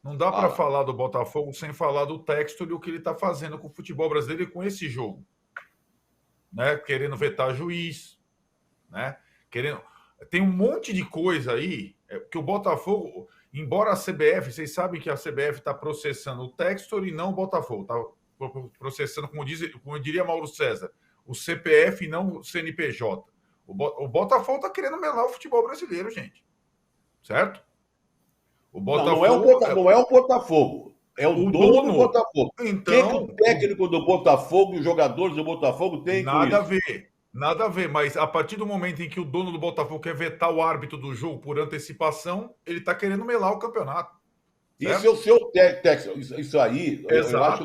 Não dá para Fala. falar do Botafogo sem falar do Textor e o que ele está fazendo com o futebol brasileiro e com esse jogo. Né? Querendo vetar juiz, né? Querendo... Tem um monte de coisa aí que o Botafogo, embora a CBF, vocês sabem que a CBF está processando o Textor e não o Botafogo, está processando, como diria Mauro César, o CPF e não o CNPJ. O Botafogo está querendo melar o futebol brasileiro, gente. Certo? O Botafogo... Não é o Botafogo. É o dono do Botafogo. Então, que o técnico do Botafogo e os jogadores do Botafogo têm com isso? Nada a ver, mas a partir do momento em que o dono do Botafogo quer vetar o árbitro do jogo por antecipação, ele está querendo melar o campeonato. Certo? Isso é o seu texto. Isso aí, eu acho que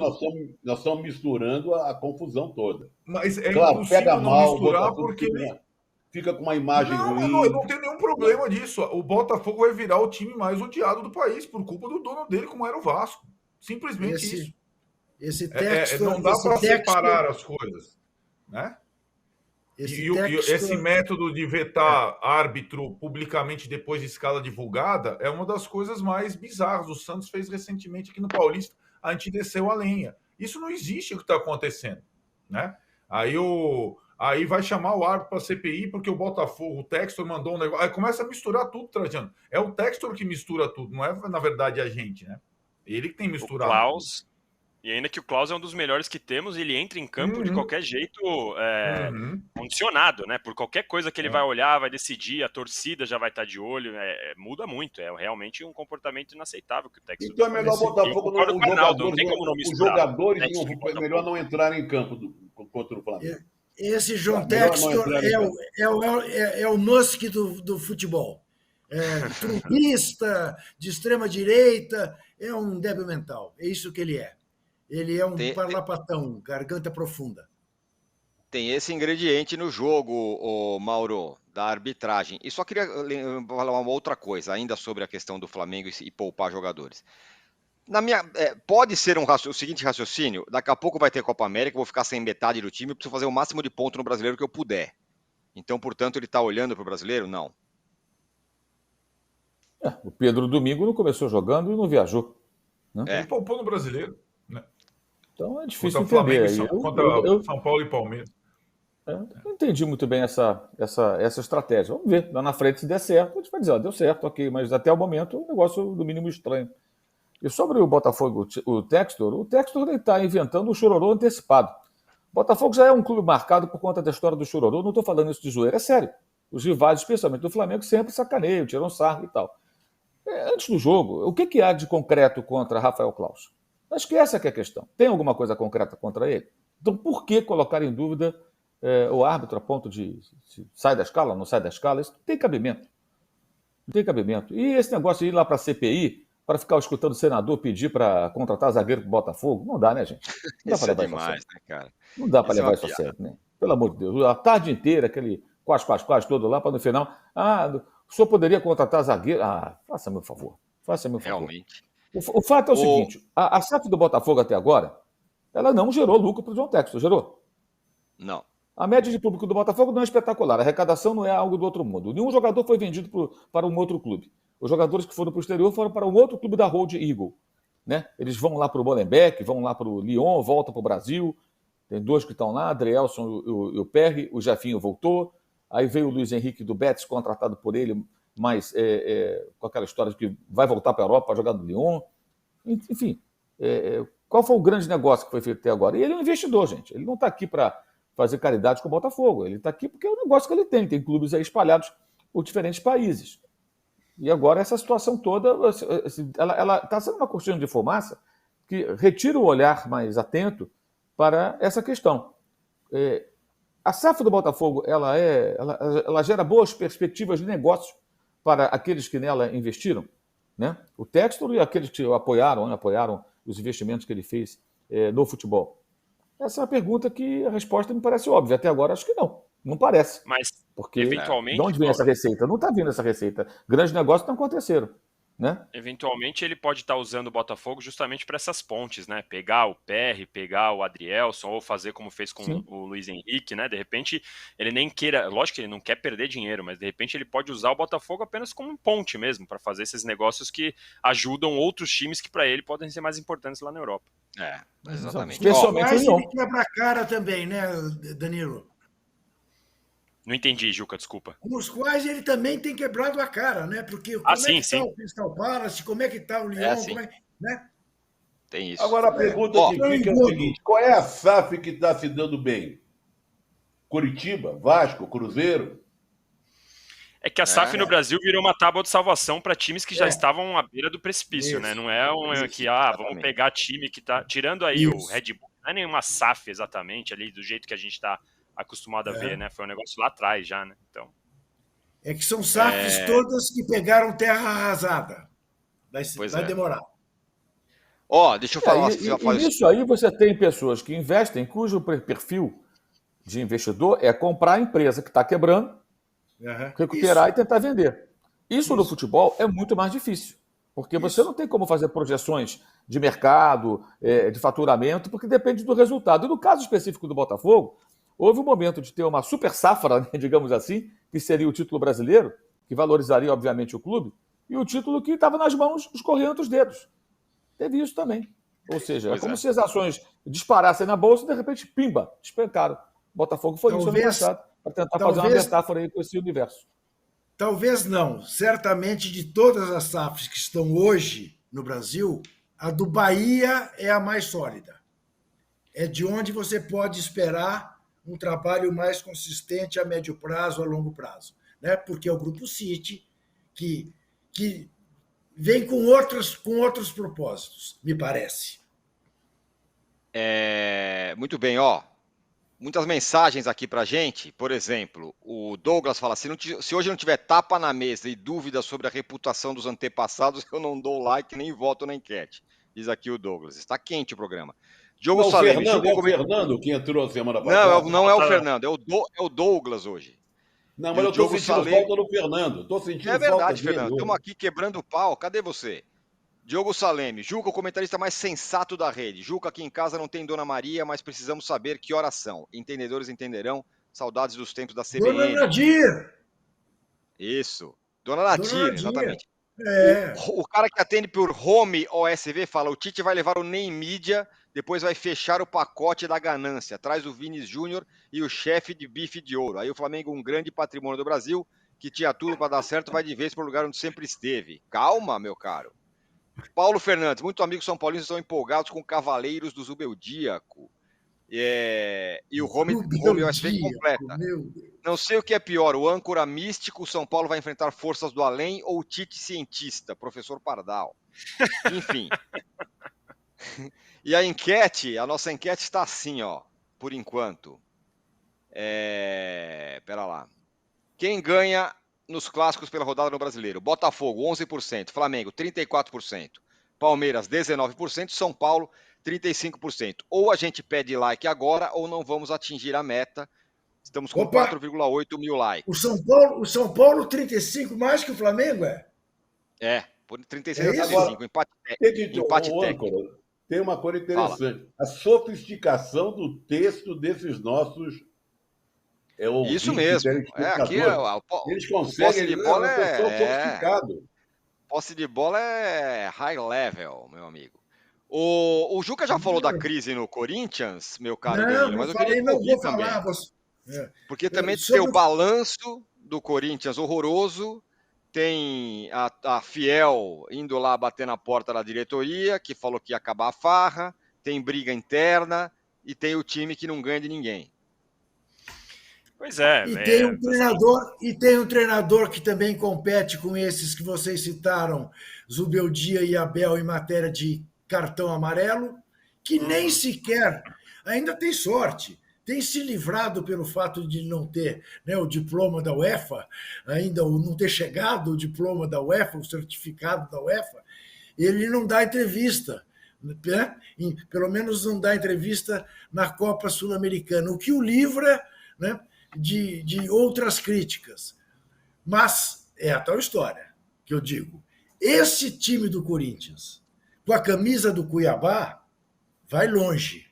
nós estamos misturando a confusão toda. Mas é claro, impossível pega não mal, misturar porque... Fica com uma imagem ruim. Não, eu não tenho nenhum problema disso. O Botafogo vai virar o time mais odiado do país por culpa do dono dele, como era o Vasco. Simplesmente isso. Esse texto, não dá para separar as coisas. Né? Esse método de vetar árbitro publicamente depois de escala divulgada é uma das coisas mais bizarras. O Santos fez recentemente aqui no Paulista, a gente desceu a lenha. Isso não existe o que está acontecendo. Né? Aí vai chamar o árbitro para a CPI porque o Botafogo, o Textor mandou um negócio. Aí começa a misturar tudo, Trajano. É o Textor que mistura tudo, não é, na verdade, a gente, né? Ele que tem misturado. O Klaus, e ainda que o Klaus é um dos melhores que temos, ele entra em campo de qualquer jeito condicionado, né? Por qualquer coisa que ele vai olhar, vai decidir, a torcida já vai estar de olho, muda muito. É realmente um comportamento inaceitável que o Textor... Então é melhor Botafogo, os jogadores é melhor não entrar em campo contra o Flamengo. Esse João Textor é o Musk do futebol. Trumpista, de extrema-direita, é um débil mental. É isso que ele é. Ele é um parlapatão, garganta profunda. Tem esse ingrediente no jogo, o Mauro, da arbitragem. E só queria falar uma outra coisa, ainda sobre a questão do Flamengo e poupar jogadores. Pode ser o seguinte raciocínio: daqui a pouco vai ter Copa América, eu vou ficar sem metade do time, eu preciso fazer o máximo de ponto no brasileiro que eu puder. Então, portanto, ele está olhando para o brasileiro? Não. O Pedro domingo não começou jogando e não viajou. Né? Ele poupou no brasileiro. Né? Então é difícil entender. Contra São Paulo e Palmeiras. Eu não entendi muito bem essa estratégia. Vamos ver. Lá na frente, se der certo, a gente vai dizer, deu certo, ok. Mas até o momento, o negócio do mínimo estranho. E sobre o Botafogo, o Textor está inventando o chororô antecipado. O Botafogo já é um clube marcado por conta da história do chororô. Não estou falando isso de zoeira, é sério. Os rivais, especialmente do Flamengo, sempre sacaneiam, tiram sarro e tal. Antes do jogo, o que há de concreto contra Rafael Klaus? Acho que essa que é a questão. Tem alguma coisa concreta contra ele? Então, por que colocar em dúvida o árbitro a ponto de se sai da escala, não sai da escala? Isso não tem cabimento. Não tem cabimento. E esse negócio de ir lá para a CPI para ficar escutando o senador pedir para contratar zagueiro para o Botafogo, não dá, né, gente? Não dá para levar demais, isso a sério. né, cara? Não dá para levar isso a sério, né? Pelo amor de Deus. A tarde inteira, aquele quase todo lá, para no final... o senhor poderia contratar zagueiro? Faça meu favor. Realmente. O fato é o seguinte, a SAF do Botafogo até agora, ela não gerou lucro para o João Textor, gerou? Não. A média de público do Botafogo não é espetacular, a arrecadação não é algo do outro mundo. Nenhum jogador foi vendido para um outro clube. Os jogadores que foram para o exterior foram para um outro clube da Road Eagle. Né? Eles vão lá para o Molenbeek, vão lá para o Lyon, voltam para o Brasil. Tem dois que estão lá, Adrielson e o Perry, o Jefinho voltou. Aí veio o Luiz Henrique do Betis, contratado por ele, mas com aquela história de que vai voltar para a Europa para jogar no Lyon. Enfim, qual foi o grande negócio que foi feito até agora? E ele é um investidor, gente. Ele não está aqui para fazer caridade com o Botafogo. Ele está aqui porque é o negócio que ele tem. Tem clubes aí espalhados por diferentes países. E agora essa situação toda, ela está sendo uma cortina de fumaça que retira o olhar mais atento para essa questão. A SAF do Botafogo ela gera boas perspectivas de negócio para aqueles que nela investiram, né? O Textor e aqueles que apoiaram os investimentos que ele fez no futebol. Essa é uma pergunta que a resposta me parece óbvia. Até agora acho que não parece. Mas, porque eventualmente... de onde vem essa receita? Não está vindo essa receita. Grandes negócios não aconteceram. né? Eventualmente ele pode estar usando o Botafogo justamente para essas pontes, né? Pegar o PR, pegar o Adrielson, ou fazer como fez com Sim. o Luiz Henrique, né? De repente ele nem queira, lógico que ele não quer perder dinheiro, mas de repente ele pode usar o Botafogo apenas como um ponte mesmo, para fazer esses negócios que ajudam outros times que para ele podem ser mais importantes lá na Europa. Exatamente. Especialmente o Lyon. Ele quebra a cara também, né, Danilo? Não entendi, Juca, desculpa. Nos quais ele também tem quebrado a cara, né? Porque como é que está o Crystal Palace, como é que está o Lyon, né? Tem isso. Agora a pergunta que fica é o seguinte: qual é a SAF que está se dando bem? Curitiba, Vasco, Cruzeiro? É que a SAF no Brasil virou uma tábua de salvação para times que já estavam à beira do precipício, né? Não é vamos pegar time que tá. Tirando aí o Red Bull, não é nenhuma SAF exatamente ali, do jeito que a gente está acostumado a ver, né? Foi um negócio lá atrás já, né? Então. É que são SAFs todas que pegaram terra arrasada. Vai demorar. Deixa eu falar. Isso aí você tem pessoas que investem, cujo perfil de investidor é comprar a empresa que está quebrando, recuperar e tentar vender. Isso no futebol é muito mais difícil, porque você não tem como fazer projeções de mercado, de faturamento, porque depende do resultado. E no caso específico do Botafogo, houve um momento de ter uma super safra, digamos assim, que seria o título brasileiro, que valorizaria, obviamente, o clube, e o título que estava nas mãos, escorrendo os dedos. Teve isso também. Ou seja, como se as ações disparassem na bolsa e, de repente, pimba, despencaram. O Botafogo foi isso ano passado, para tentar fazer uma metáfora aí com esse universo. Talvez não. Certamente, de todas as SAFs que estão hoje no Brasil, a do Bahia é a mais sólida. É de onde você pode esperar um trabalho mais consistente a médio prazo, a longo prazo, né? Porque é o Grupo City que vem com outros propósitos, me parece. Muito bem, muitas mensagens aqui pra gente. Por exemplo, o Douglas fala: se hoje não tiver tapa na mesa e dúvidas sobre a reputação dos antepassados, eu não dou like nem voto na enquete. Diz aqui o Douglas. Está quente o programa. Diogo Salemi. É o Fernando que entrou semana passada. Não é o Fernando, é o Douglas hoje. Não, mas eu estou sentindo falta do Fernando. É verdade, Fernando. Estamos aqui quebrando o pau. Cadê você? Diogo Salemi. Juca, o comentarista mais sensato da rede. Juca, aqui em casa não tem Dona Maria, mas precisamos saber que horas são. Entendedores entenderão. Saudades dos tempos da CBN. Dona Nadir! Isso. Dona Nadir, exatamente. É. O cara que atende por Home OSV fala: o Tite vai levar o Ney Mídia, depois vai fechar o pacote da ganância. Traz o Vinícius Júnior e o chefe de bife de ouro. Aí o Flamengo, um grande patrimônio do Brasil, que tinha tudo para dar certo, vai de vez para o lugar onde sempre esteve. Calma, meu caro. Paulo Fernandes. Muitos amigos são paulinos estão empolgados com Cavaleiros do Zubeldíaco. E o Home OSV completa. Não sei o que é pior, o âncora místico, São Paulo vai enfrentar forças do além ou o Tite cientista, professor Pardal. Enfim. E a nossa enquete está assim, por enquanto. Pera lá. Quem ganha nos clássicos pela rodada no Brasileiro? Botafogo, 11%. Flamengo, 34%. Palmeiras, 19%. São Paulo, 35%. Ou a gente pede like agora ou não vamos atingir a meta. Estamos com 4,8 mil likes. O São Paulo 35 mais que o Flamengo, por 36 a 35. Empate técnico. Tem uma coisa interessante. Fala. A sofisticação do texto desses nossos isso mesmo. Aqui eles conseguem. De bola sofisticado. Posse de bola é high level, meu amigo. O Juca já falou da crise no Corinthians, meu caro Danilo, mas eu queria ouvir também. Porque também tem o balanço do Corinthians horroroso, tem a Fiel indo lá bater na porta da diretoria, que falou que ia acabar a farra, tem briga interna e tem o time que não ganha de ninguém. Pois é. Tem um treinador que também compete com esses que vocês citaram, Zubeldia e Abel, em matéria de cartão amarelo, que nem sequer ainda tem sorte. Tem se livrado pelo fato de não ter, né, o diploma da UEFA, ainda não ter chegado o diploma da UEFA, o certificado da UEFA, ele não dá entrevista, né? Pelo menos não dá entrevista na Copa Sul-Americana, o que o livra, né, de outras críticas. Mas é a tal história que eu digo. Esse time do Corinthians, com a camisa do Cuiabá, vai longe.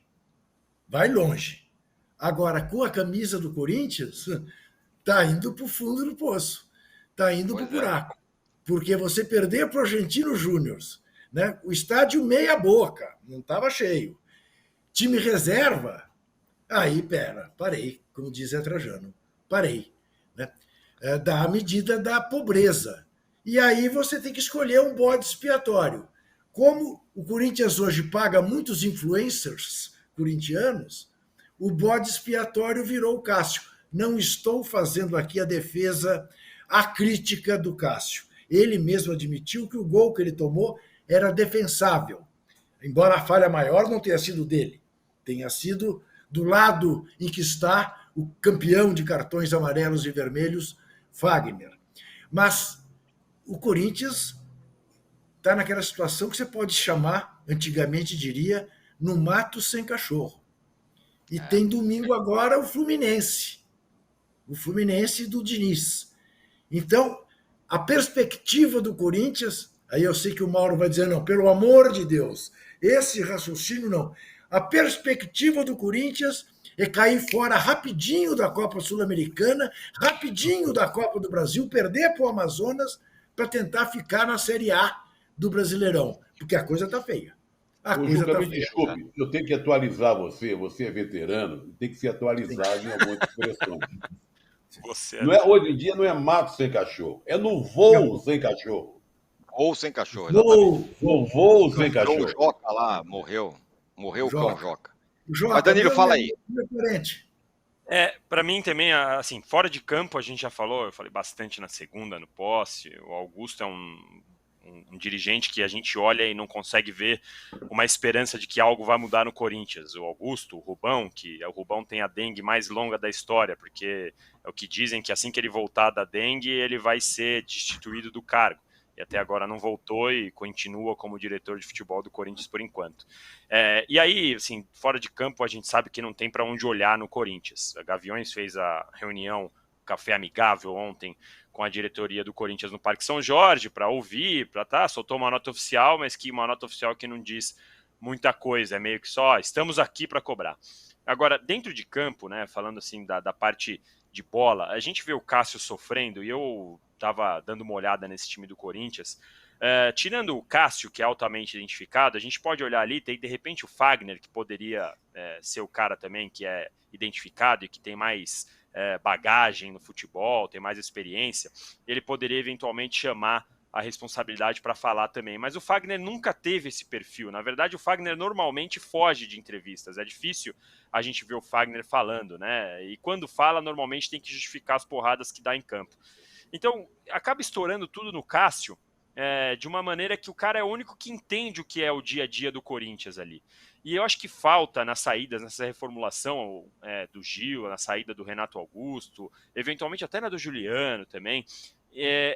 Vai longe. Agora, com a camisa do Corinthians, está indo para o fundo do poço. Está indo para o buraco. Porque você perder para o Argentino Júnior, né? O estádio meia boca, não estava cheio. Time reserva, aí, parei, como diz Zé Trajano, parei. Né? Da medida da pobreza. E aí você tem que escolher um bode expiatório. Como o Corinthians hoje paga muitos influencers corintianos, o bode expiatório virou o Cássio. Não estou fazendo aqui a defesa, a crítica do Cássio. Ele mesmo admitiu que o gol que ele tomou era defensável, embora a falha maior não tenha sido dele, tenha sido do lado em que está o campeão de cartões amarelos e vermelhos, Fagner. Mas o Corinthians está naquela situação que você pode chamar, antigamente diria, no mato sem cachorro. E tem domingo agora o Fluminense do Diniz. Então, a perspectiva do Corinthians, aí eu sei que o Mauro vai dizer, não, pelo amor de Deus, esse raciocínio não. A perspectiva do Corinthians é cair fora rapidinho da Copa Sul-Americana, rapidinho da Copa do Brasil, perder para o Amazonas para tentar ficar na Série A do Brasileirão, porque a coisa está feia. Juca, me desculpe, eu tenho que atualizar você é veterano, tem que se atualizar em algumas expressões. Hoje em dia não é mato sem cachorro, é no voo sem cachorro. Voo sem cachorro, exatamente. No voo sem cachorro. O Joca lá morreu o cão Joca. Mas Danilo, fala aí. Para mim também, assim, fora de campo a gente já falou, eu falei bastante na segunda, no posse, o Augusto é um dirigente que a gente olha e não consegue ver uma esperança de que algo vai mudar no Corinthians. O Augusto, o Rubão, o Rubão tem a dengue mais longa da história, porque é o que dizem que assim que ele voltar da dengue, ele vai ser destituído do cargo. E até agora não voltou e continua como diretor de futebol do Corinthians por enquanto. E aí, assim, fora de campo, a gente sabe que não tem para onde olhar no Corinthians. A Gaviões fez a reunião, café amigável ontem, com a diretoria do Corinthians no Parque São Jorge, para ouvir, soltou uma nota oficial, mas uma nota oficial que não diz muita coisa, é meio que só, estamos aqui para cobrar. Agora, dentro de campo, né, falando assim da parte de bola, a gente vê o Cássio sofrendo, e eu estava dando uma olhada nesse time do Corinthians, tirando o Cássio, que é altamente identificado, a gente pode olhar ali, tem de repente o Fagner, que poderia ser o cara também que é identificado e que tem mais bagagem no futebol, tem mais experiência, ele poderia eventualmente chamar a responsabilidade para falar também, mas o Fagner nunca teve esse perfil. Na verdade, o Fagner normalmente foge de entrevistas, é difícil a gente ver o Fagner falando, né? E quando fala, normalmente tem que justificar as porradas que dá em campo. Então, acaba estourando tudo no Cássio, de uma maneira que o cara é o único que entende o que é o dia a dia do Corinthians ali. E eu acho que falta nas saídas, nessa reformulação do Gil, na saída do Renato Augusto, eventualmente até na do Juliano também,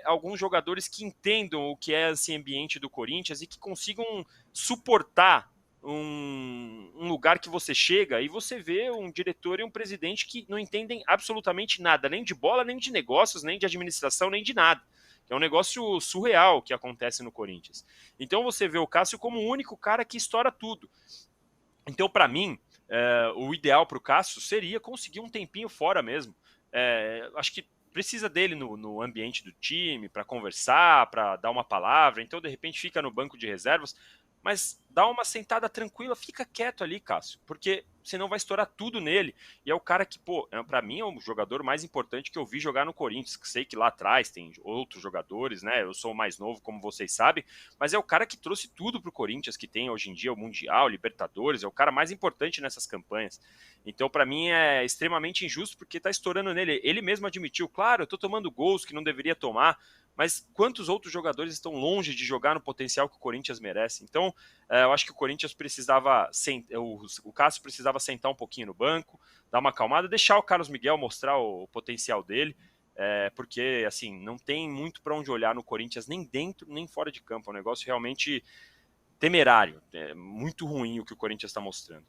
alguns jogadores que entendam o que é esse ambiente do Corinthians e que consigam suportar um lugar que você chega e você vê um diretor e um presidente que não entendem absolutamente nada, nem de bola, nem de negócios, nem de administração, nem de nada. É um negócio surreal que acontece no Corinthians. Então você vê o Cássio como o único cara que estoura tudo. Então, para mim, o ideal para o Cássio seria conseguir um tempinho fora mesmo. Acho que precisa dele no ambiente do time, para conversar, para dar uma palavra. Então, de repente, fica no banco de reservas. Mas dá uma sentada tranquila, fica quieto ali, Cássio, porque senão vai estourar tudo nele. E é o cara que, para mim é o jogador mais importante que eu vi jogar no Corinthians. Sei que lá atrás tem outros jogadores, né? Eu sou o mais novo, como vocês sabem, mas é o cara que trouxe tudo pro Corinthians, que tem hoje em dia o Mundial, Libertadores, é o cara mais importante nessas campanhas. Então, para mim, é extremamente injusto porque tá estourando nele. Ele mesmo admitiu, claro, eu tô tomando gols que não deveria tomar, mas quantos outros jogadores estão longe de jogar no potencial que o Corinthians merece? Então, eu acho que o Corinthians precisava, o Cássio precisava sentar um pouquinho no banco, dar uma acalmada, deixar o Carlos Miguel mostrar o potencial dele, porque, assim, não tem muito para onde olhar no Corinthians, nem dentro, nem fora de campo. É um negócio realmente temerário, muito ruim o que o Corinthians está mostrando.